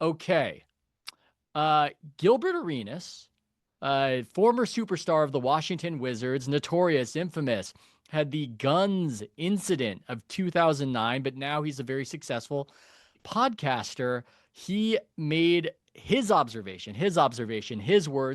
Okay. Gilbert Arenas, former superstar of the Washington Wizards, notorious, infamous, had the guns incident of 2009, but now he's a very successful podcaster. He made his words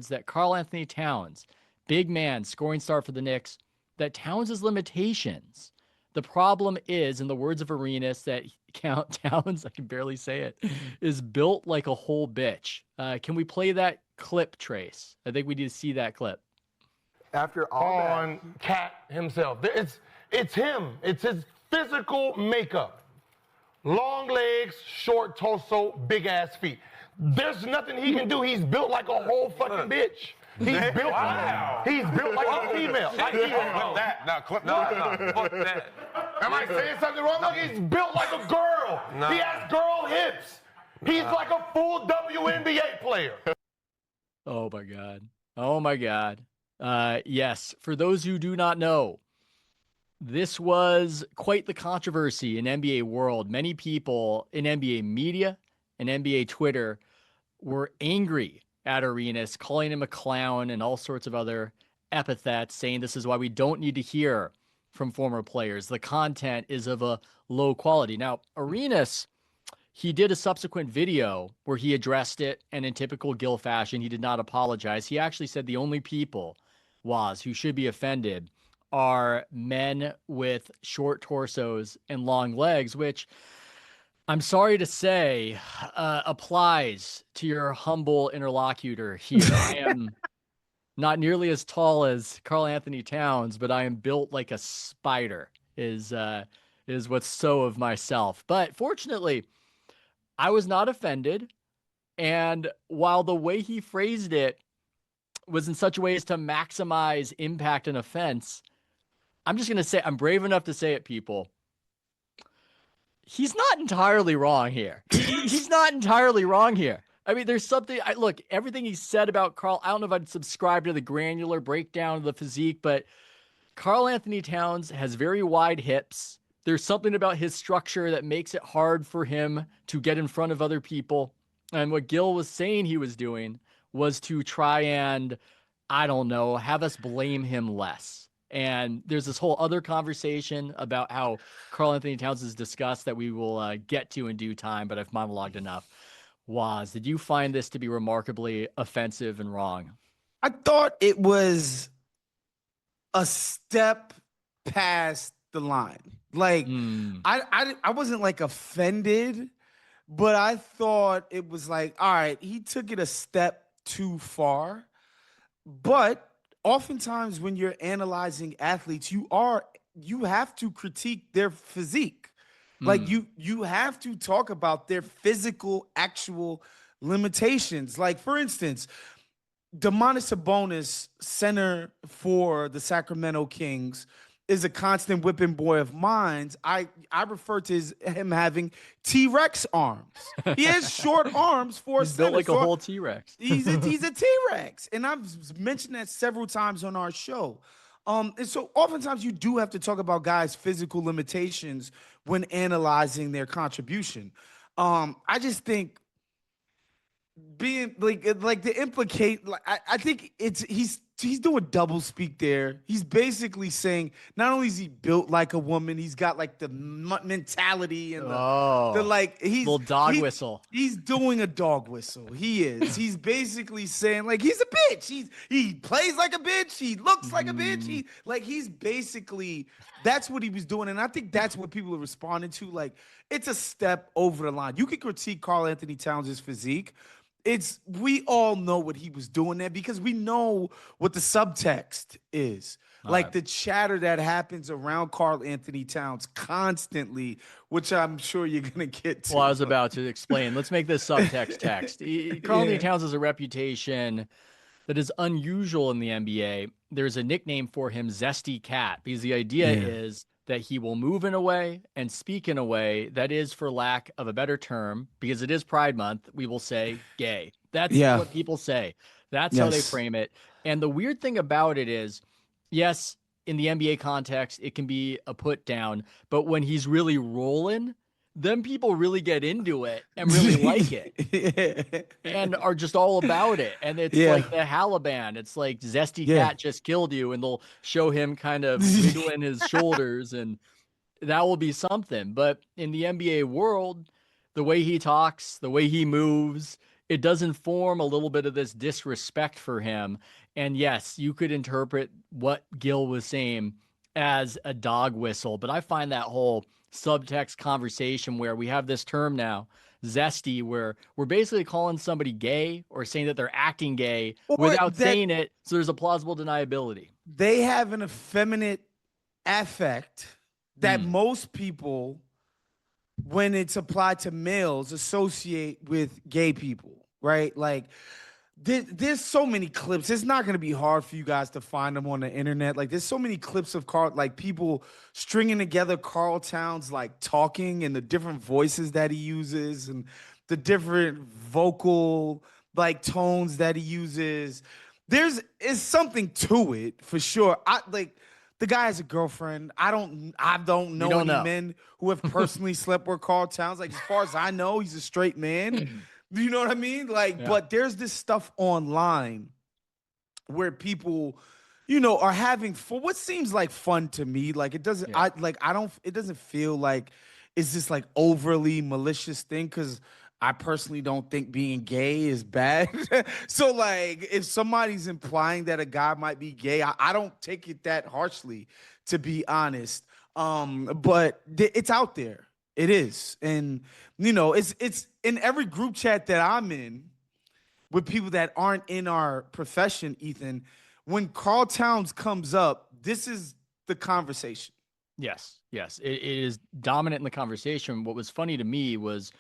that Karl Anthony Towns, big man, scoring star for the Knicks, that Towns' limitations. The problem is, in the words of Arenas, that Count Towns, I can barely say it, is built like a whole bitch. Can we play that clip, Trace? I think we need to see that clip. After all on Cat himself. It's him. It's his physical makeup. Long legs, short torso, big ass feet. There's nothing he can do. He's built like a whole fucking bitch. He's built He's built like a female. Clip that. No, clip no, fuck that. Am I saying something wrong? Look, he's built like a girl. No. He has girl hips. He's like a full WNBA player. Oh my God. Oh my God. Yes, for those who do not know, this was quite the controversy in NBA world. Many people in NBA media and NBA Twitter were angry at Arenas, calling him a clown and all sorts of other epithets, saying this is why we don't need to hear from former players. The content is of a low quality. Now, Arenas, he did a subsequent video where he addressed it, and in typical Gil fashion, he did not apologize. He actually said the only people, who should be offended are men with short torsos and long legs, which I'm sorry to say applies to your humble interlocutor here. I am not nearly as tall as Karl Anthony Towns, but I am built like a spider, is what's so of myself. But fortunately, I was not offended. And while the way he phrased it was in such a way as to maximize impact and offense, I'm just going to say, I'm brave enough to say it, people. He's not entirely wrong here. He's not entirely wrong here. I mean, there's something, look, everything he said about Karl, I don't know if I'd subscribe to the granular breakdown of the physique, but Karl Anthony Towns has very wide hips. There's something about his structure that makes it hard for him to get in front of other people. And what Gil was saying he was doing was to try and, I don't know, have us blame him less. And there's this whole other conversation about how Karl Anthony Towns is discussed that we will get to in due time, but I've monologued enough. Waz, did you find this to be remarkably offensive and wrong? I thought it was a step past the line. Like, I wasn't like offended, but I thought it was like, all right, he took it a step too far. But oftentimes when you're analyzing athletes, you have to critique their physique. Like you have to talk about their physical, actual limitations. Like, for instance, Domantas Sabonis, center for the Sacramento Kings, is a constant whipping boy of mine. I refer to him having T-Rex arms. He has short arms for a center. Built like a whole T-Rex. He's a T-Rex. And I've mentioned that several times on our show. And so oftentimes you do have to talk about guys' physical limitations when analyzing their contribution. I just think being like to implicate, like I think he's doing double speak there. He's basically saying not only is he built like a woman, he's got like the mentality and the like. He's little dog whistle. He's doing a dog whistle. He is. He's basically saying like he's a bitch. He plays like a bitch. He looks like a bitch. He's basically, that's what he was doing, and I think that's what people are responding to. Like, it's a step over the line. You can critique Karl Anthony Towns' physique. We all know what he was doing there because we know what the subtext is. Like the chatter that happens around Karl Anthony Towns constantly, which I'm sure you're going to get to. Well, I was about to explain. Let's make this subtext text. Karl Anthony Towns has a reputation that is unusual in the NBA. There's a nickname for him, Zesty Cat, because the idea is that he will move in a way and speak in a way that is, for lack of a better term, because it is Pride Month, we will say gay. That's what people say. That's how they frame it. And the weird thing about it is, yes, in the NBA context, it can be a put down, but when he's really rolling, them people really get into it and really like it and are just all about it. And it's like the Halaban. It's like Zesty Cat just killed you, and they'll show him kind of wiggling his shoulders, and that will be something. But in the NBA world, the way he talks, the way he moves, it does inform a little bit of this disrespect for him. And yes, you could interpret what Gil was saying as a dog whistle, but I find that whole subtext conversation where we have this term now, zesty, where we're basically calling somebody gay or saying that they're acting gay without saying it. So there's a plausible deniability. They have an effeminate affect that most people, when it's applied to males, associate with gay people, right? Like, there's so many clips. It's not going to be hard for you guys to find them on the internet. Like, there's so many clips of like people stringing together Carl Towns, like talking, and the different voices that he uses and the different vocal like tones that he uses. Is something to it for sure. The guy has a girlfriend. I don't know any men who have personally slept with Carl Towns. Like, as far as I know, he's a straight man. You know what I mean? Like, but there's this stuff online where people, are having for what seems like fun to me. Like, it doesn't, it doesn't feel like it's this like overly malicious thing, because I personally don't think being gay is bad. So, like, if somebody's implying that a guy might be gay, I don't take it that harshly, to be honest. But it's out there. It is. And, it's in every group chat that I'm in with people that aren't in our profession, Ethan. When Carl Towns comes up, this is the conversation. Yes. It is dominant in the conversation. What was funny to me was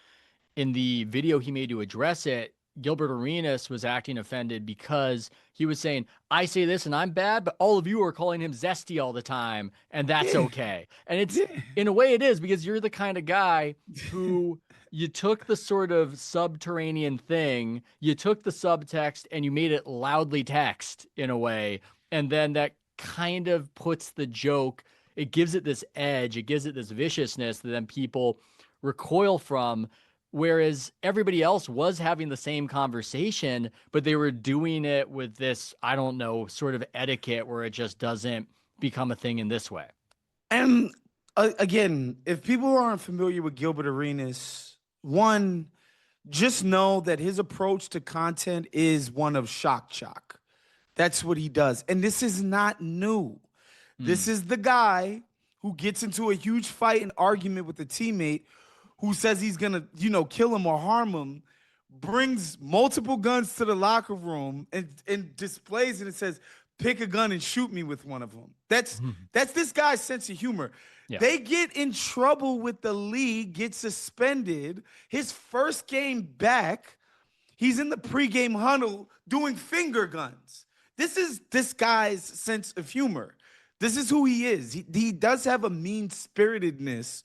in the video he made to address it, Gilbert Arenas was acting offended because he was saying, I say this and I'm bad, but all of you are calling him zesty all the time, and that's okay. And it's in a way it is, because you're the kind of guy who you took the sort of subterranean thing, you took the subtext and you made it loudly text in a way. And then that kind of puts the joke, it gives it this edge, it gives it this viciousness that then people recoil from. Whereas everybody else was having the same conversation, but they were doing it with this, I don't know, sort of etiquette where it just doesn't become a thing in this way. And again, if people aren't familiar with Gilbert Arenas, one, just know that his approach to content is one of shock. That's what he does. And this is not new. This is the guy who gets into a huge fight and argument with a teammate who says he's going to, kill him or harm him, brings multiple guns to the locker room and displays it and says, pick a gun and shoot me with one of them. That's this guy's sense of humor. Yeah. They get in trouble with the league, get suspended. His first game back, he's in the pregame huddle doing finger guns. This is this guy's sense of humor. This is who he is. He does have a mean-spiritedness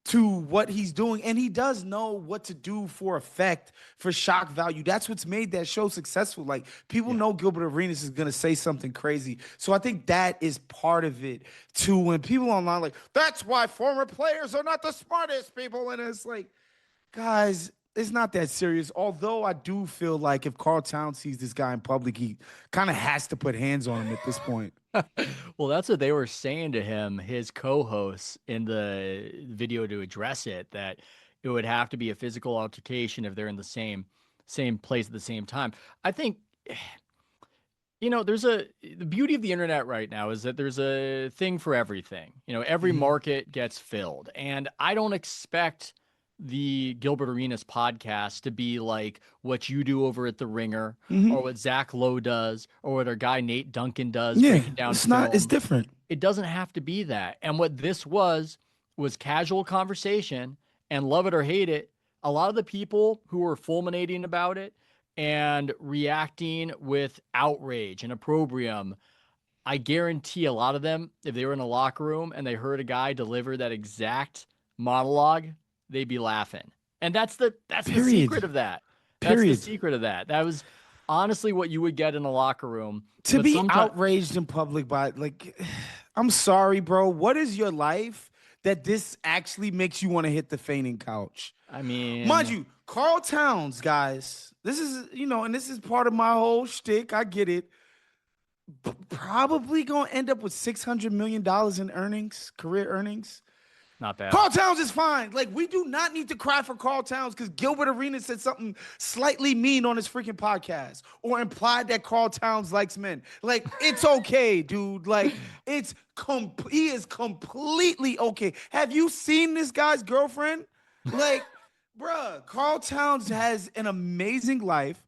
to what he's doing, and he does know what to do for effect, for shock value. That's what's made that show successful. Like, people know Gilbert Arenas is going to say something crazy. So I think that is part of it too. When people online like, that's why former players are not the smartest people, and it's like, guys, it's not that serious. Although I do feel like if Carl Towns sees this guy in public, he kind of has to put hands on him at this point. Well, that's what they were saying to him, his co-hosts, in the video to address it, that it would have to be a physical altercation if they're in the same place at the same time. I think, the beauty of the internet right now is that there's a thing for everything. Every market gets filled, and I don't expect the Gilbert Arenas podcast to be like what you do over at The Ringer, or what Zach Lowe does, or what our guy Nate Duncan does. Breaking down film. It's different. It doesn't have to be that. And what this was casual conversation, and love it or hate it, a lot of the people who were fulminating about it and reacting with outrage and opprobrium, I guarantee a lot of them, if they were in a locker room and they heard a guy deliver that exact monologue, they'd be laughing. And that's the secret of that. That's the secret of that. That was honestly what you would get in a locker room. To be outraged in public by, like, I'm sorry, bro. What is your life that this actually makes you want to hit the fainting couch. I mean, mind you, Carl Towns, guys, this is, and this is part of my whole shtick. I get it. Probably going to end up with $600 million in earnings, career earnings. not bad. Carl Towns is fine. Like, we do not need to cry for Carl Towns because Gilbert Arenas said something slightly mean on his freaking podcast or implied that Carl Towns likes men. Like, it's okay, dude. Like, he is completely okay. Have you seen this guy's girlfriend? Like, bruh, Carl Towns has an amazing life.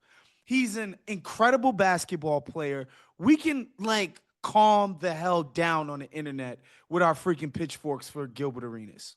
He's an incredible basketball player. We can, like, calm the hell down on the internet with our freaking pitchforks for Gilbert Arenas.